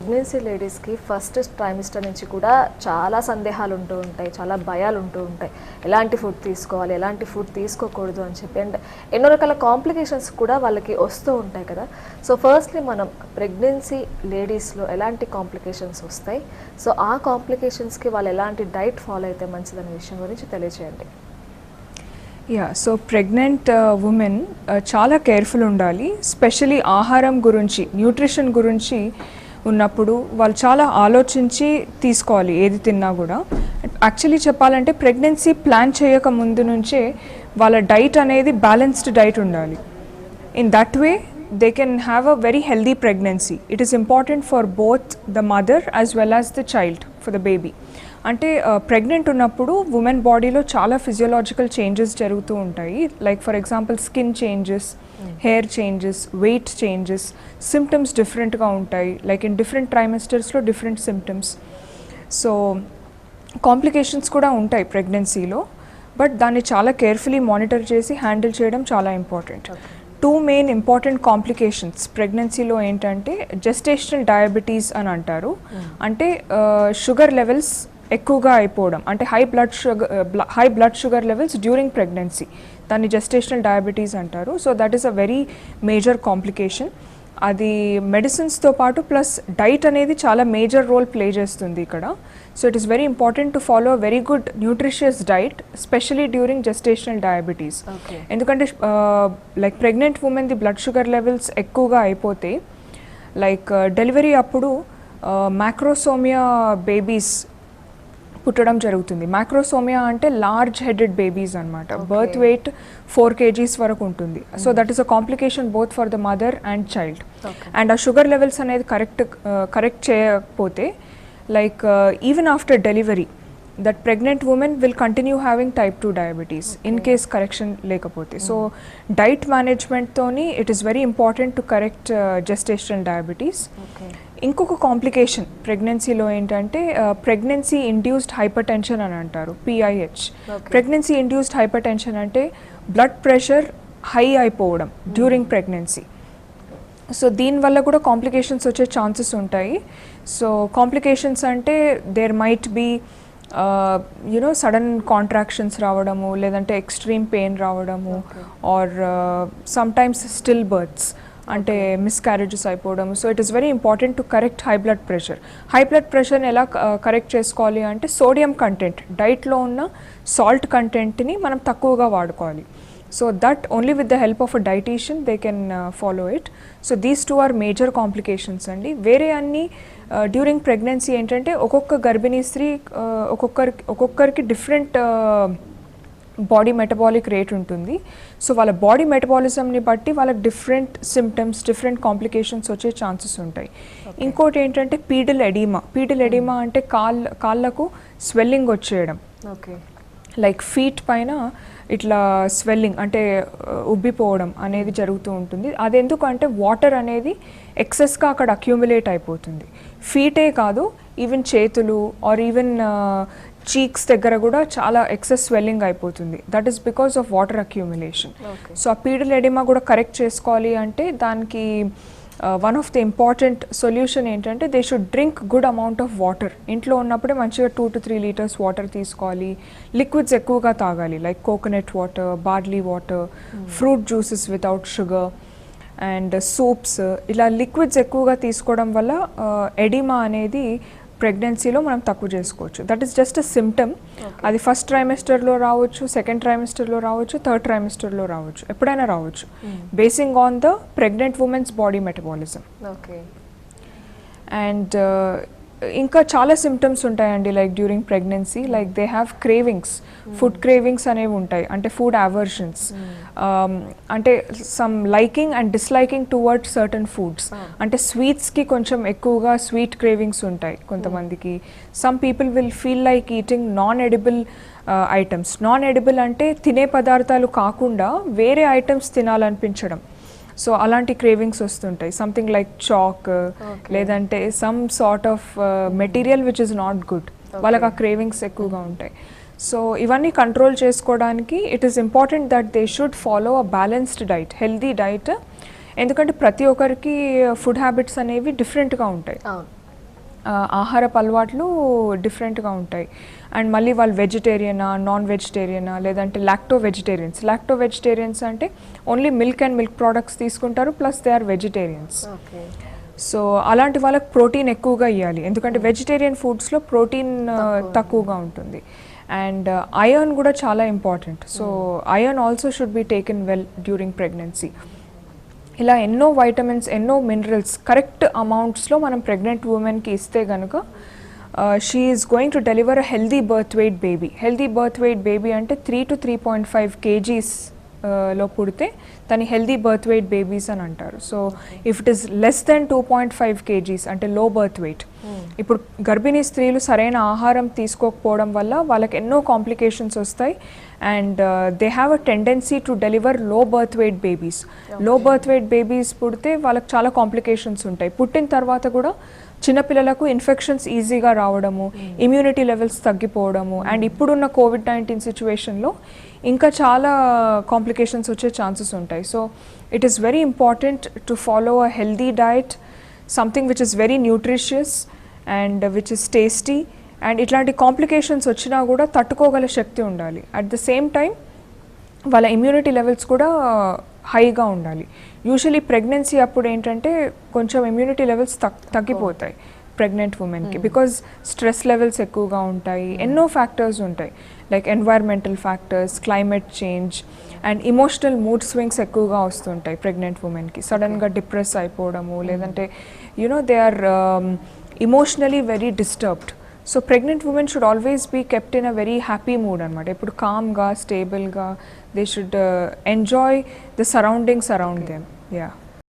Pregnancy లేడీస్కి first trimester నుంచి కూడా చాలా సందేహాలు ఉంటూ ఉంటాయి, చాలా భయాలు ఉంటూ ఉంటాయి. ఎలాంటి ఫుడ్ తీసుకోవాలి, ఎలాంటి ఫుడ్ తీసుకోకూడదు అని చెప్పి, అండ్ ఎన్నో రకాల కాంప్లికేషన్స్ కూడా వాళ్ళకి వస్తూ ఉంటాయి కదా. సో ఫస్ట్లీ మనం ప్రెగ్నెన్సీ లేడీస్లో ఎలాంటి కాంప్లికేషన్స్ వస్తాయి, సో ఆ కాంప్లికేషన్స్కి వాళ్ళు ఎలాంటి డైట్ ఫాలో అయితే మంచిదనే విషయం గురించి తెలియజేయండి. సో ప్రెగ్నెంట్ ఉమెన్ చాలా కేర్ఫుల్ ఉండాలి. స్పెషలీ ఆహారం గురించి, న్యూట్రిషన్ గురించి ఉన్నప్పుడు వాళ్ళు చాలా ఆలోచించి తీసుకోవాలి ఏది తిన్నా కూడా. యాక్చువల్లీ చెప్పాలంటే ప్రెగ్నెన్సీ ప్లాన్ చేయక ముందు నుంచే వాళ్ళ డైట్ అనేది బ్యాలెన్స్డ్ డైట్ ఉండాలి. In that way they can have a very healthy pregnancy. It is important for both the mother as well as the child, for the baby. అంటే pregnant ఉన్నప్పుడు women బాడీలో చాలా ఫిజియోలాజికల్ చేంజెస్ జరుగుతూ ఉంటాయి. Like for example skin changes, hair changes, weight changes, symptoms డిఫరెంట్గా ఉంటాయి. Like in different ట్రైమెస్టర్స్లో different symptoms. So complications కూడా ఉంటాయి ప్రెగ్నెన్సీలో, బట్ దాన్ని చాలా కేర్ఫుల్లీ మానిటర్ చేసి హ్యాండిల్ చేయడం చాలా important. Two main important complications ప్రెగ్నెన్సీలో ఏంటంటే జెస్టేషనల్ డయాబెటీస్ అని అంటారు. అంటే షుగర్ లెవెల్స్ ఎక్కువగా అయిపోవడం, అంటే high blood sugar levels during pregnancy, దాన్ని జెస్టేషనల్ డయాబెటీస్ అంటారు. So that is a very major complication. అది మెడిసిన్స్తో పాటు ప్లస్ డైట్ అనేది చాలా మేజర్ రోల్ ప్లే చేస్తుంది ఇక్కడ. So it is very important to follow very good nutritious diet, specially during gestational diabetes. ఎందుకంటే like pregnant ఉమెన్ది blood sugar levels ఎక్కువగా అయిపోతే, లైక్ డెలివరీ అప్పుడు మ్యాక్రోసోమియా బేబీస్ పుట్టడం జరుగుతుంది. మ్యాక్రోసోమియా అంటే లార్జ్ హెడెడ్ బేబీస్ అనమాట. బర్త్ వెయిట్ 4 kgs వరకు ఉంటుంది. So that is a complication both for the mother and child. And ఆ షుగర్ లెవెల్స్ అనేది కరెక్ట్ చేయకపోతే, like even after delivery that pregnant woman will continue having type 2 diabetes in case correction lekapothe. So diet management toni it is very important to correct gestational diabetes. ఇంకొక complication ప్రెగ్నెన్సీలో ఏంటంటే pregnancy induced hypertension అని అంటారు, PIH. Pregnancy induced hypertension అంటే blood pressure high అయిపోవడం during pregnancy. So దీనివల్ల కూడా complications వచ్చే ఛాన్సెస్ ఉంటాయి. సో కాంప్లికేషన్స్ అంటే there might be sudden contractions రావడము, లేదంటే ఎక్స్ట్రీమ్ పెయిన్ రావడము, ఆర్ సమ్టైమ్స్ స్టిల్ బర్త్స్ అంటే మిస్క్యారేజెస్ అయిపోవడము. So it is very important to correct high blood pressure. High blood ప్రెషర్ని ఎలా కరెక్ట్ చేసుకోవాలి అంటే సోడియం కంటెంట్, డైట్లో ఉన్న సాల్ట్ కంటెంట్ని మనం తక్కువగా వాడుకోవాలి. So that only with the help of a dietitian they can follow it. So these two are major complications andi. Vere anni during pregnancy entante okokka garbhini stree okokkariki different body metabolic rate ఉంటుంది. So వాళ్ళ body మెటబాలిజంని బట్టి వాళ్ళకి different symptoms, different complications వచ్చే chances ఉంటాయి. ఇంకోటి ఏంటంటే పీడల్ oedema. పీడల్ oedema అంటే కాళ్ళకు స్వెల్లింగ్ వచ్చేయడం. లైక్ ఫీట్ పైన ఇట్లా స్వెల్లింగ్ అంటే ఉబ్బిపోవడం అనేది జరుగుతూ ఉంటుంది. అది ఎందుకంటే వాటర్ అనేది ఎక్సెస్గా అక్కడ అక్యూములేట్ అయిపోతుంది. ఫీటే కాదు, ఈవెన్ చేతులు ఆర్ ఈవెన్ చీక్స్ దగ్గర కూడా చాలా ఎక్సెస్ స్వెల్లింగ్ అయిపోతుంది. That is because of water accumulation. So ఆ పీడల్ ఎడిమా కూడా కరెక్ట్ చేసుకోవాలి అంటే దానికి one of the important solution ఏంటంటే they should drink good amount of water. ఇంట్లో ఉన్నప్పుడే మంచిగా 2 to 3 liters వాటర్ తీసుకోవాలి. లిక్విడ్స్ ఎక్కువగా తాగాలి, like coconut water, barley water, fruit juices without sugar and soups. ఇలా లిక్విడ్స్ ఎక్కువగా తీసుకోవడం వల్ల ఎడిమా అనేది ప్రెగ్నెన్సీలో మనం తక్కువ చేసుకోవచ్చు. That is just a symptom. అది ఫస్ట్ ట్రైమెస్టర్లో రావచ్చు, సెకండ్ ట్రైమెస్టర్లో రావచ్చు, థర్డ్ ట్రైమెస్టర్లో రావచ్చు, ఎప్పుడైనా రావచ్చు, basing on the pregnant womens body metabolism. And ఇంకా చాలా సిమ్టమ్స్ ఉంటాయండి like during pregnancy. Like they have cravings, food cravings అనేవి ఉంటాయి, అంటే ఫుడ్ అవర్షన్స్. అంటే some liking and disliking towards certain foods. అంటే స్వీట్స్కి కొంచెం ఎక్కువగా స్వీట్ క్రేవింగ్స్ ఉంటాయి కొంతమందికి. Some people will feel like eating non edible items. Non edible అంటే తినే పదార్థాలు కాకుండా వేరే ఐటమ్స్ తినాలనిపించడం. సో అలాంటి క్రేవింగ్స్ వస్తుంటాయి. సంథింగ్ లైక్ చాక్, లేదంటే some sort of material which is not good, వాళ్ళకి ఆ క్రేవింగ్స్ ఎక్కువగా ఉంటాయి. సో ఇవన్నీ కంట్రోల్ చేసుకోవడానికి it is important that they should follow a balanced diet, healthy diet. ఎందుకంటే ప్రతి ఒక్కరికి ఫుడ్ హ్యాబిట్స్ అనేవి డిఫరెంట్గా ఉంటాయి. ఆహారపు అలవాట్లు డిఫరెంట్గా ఉంటాయి. అండ్ మళ్ళీ వాళ్ళు వెజిటేరియనా, నాన్ వెజిటేరియనా, లేదంటే లాక్టో వెజిటేరియన్స్ అంటే only milk and milk products తీసుకుంటారు, plus they are vegetarians. Okay. So అలాంటి వాళ్ళకి ప్రోటీన్ ఎక్కువగా ఇవ్వాలి, ఎందుకంటే వెజిటేరియన్ ఫుడ్స్లో ప్రోటీన్ తక్కువగా ఉంటుంది. అండ్ ఐరన్ కూడా చాలా important. So iron also should be taken well during pregnancy. ఇలా ఎన్నో వైటమిన్స్, ఎన్నో మినరల్స్ కరెక్ట్ అమౌంట్స్లో మనం ప్రెగ్నెంట్ ఉమెన్కి ఇస్తే కనుక she is going to deliver a healthy birth weight baby. Healthy birth weight baby అంటే 3 to 3.5 kgs లో పుడితే దాన్ని హెల్దీ బర్త్ వెయిట్ బేబీస్ అని అంటారు. So if it is less than 2.5 kgs అంటే లో బర్త్ వెయిట్. ఇప్పుడు గర్భిణీ స్త్రీలు సరైన ఆహారం తీసుకోకపోవడం వల్ల వాళ్ళకి ఎన్నో కాంప్లికేషన్స్ వస్తాయి. And they have a tendency to deliver low birth weight babies. Low birth weight babies పుడితే వాళ్ళకి చాలా కాంప్లికేషన్స్ ఉంటాయి. పుట్టిన తర్వాత కూడా చిన్నపిల్లలకు ఇన్ఫెక్షన్స్ ఈజీగా రావడము, ఇమ్యూనిటీ లెవెల్స్ తగ్గిపోవడము, అండ్ ఇప్పుడున్న COVID-19 సిచ్యువేషన్లో ఇంకా చాలా కాంప్లికేషన్స్ వచ్చే ఛాన్సెస్ ఉంటాయి. So it is very important to follow a healthy diet, something which is very nutritious and which is tasty. And ఇట్లాంటి కాంప్లికేషన్స్ వచ్చినా కూడా తట్టుకోగల శక్తి ఉండాలి. అట్ ద సేమ్ టైం వాళ్ళ ఇమ్యూనిటీ లెవెల్స్ కూడా హైగా ఉండాలి. యూజువలీ ప్రెగ్నెన్సీ అప్పుడు ఏంటంటే కొంచెం ఇమ్యూనిటీ లెవెల్స్ తగ్గిపోతాయి ప్రెగ్నెంట్ ఉమెన్కి, బికాజ్ స్ట్రెస్ లెవెల్స్ ఎక్కువగా ఉంటాయి, ఎన్నో ఫ్యాక్టర్స్ ఉంటాయి like environmental factors, climate change and emotional mood swings ఎక్కువగా వస్తుంటాయి ప్రెగ్నెంట్ ఉమెన్కి. సడన్గా డిప్రెస్ అయిపోవడము, లేదంటే they are emotionally very disturbed. So pregnant women should always be kept in a very happy mood అనమాట. ఇప్పుడు కామ్గా, స్టేబుల్గా they should enjoy the surroundings around them. Yeah.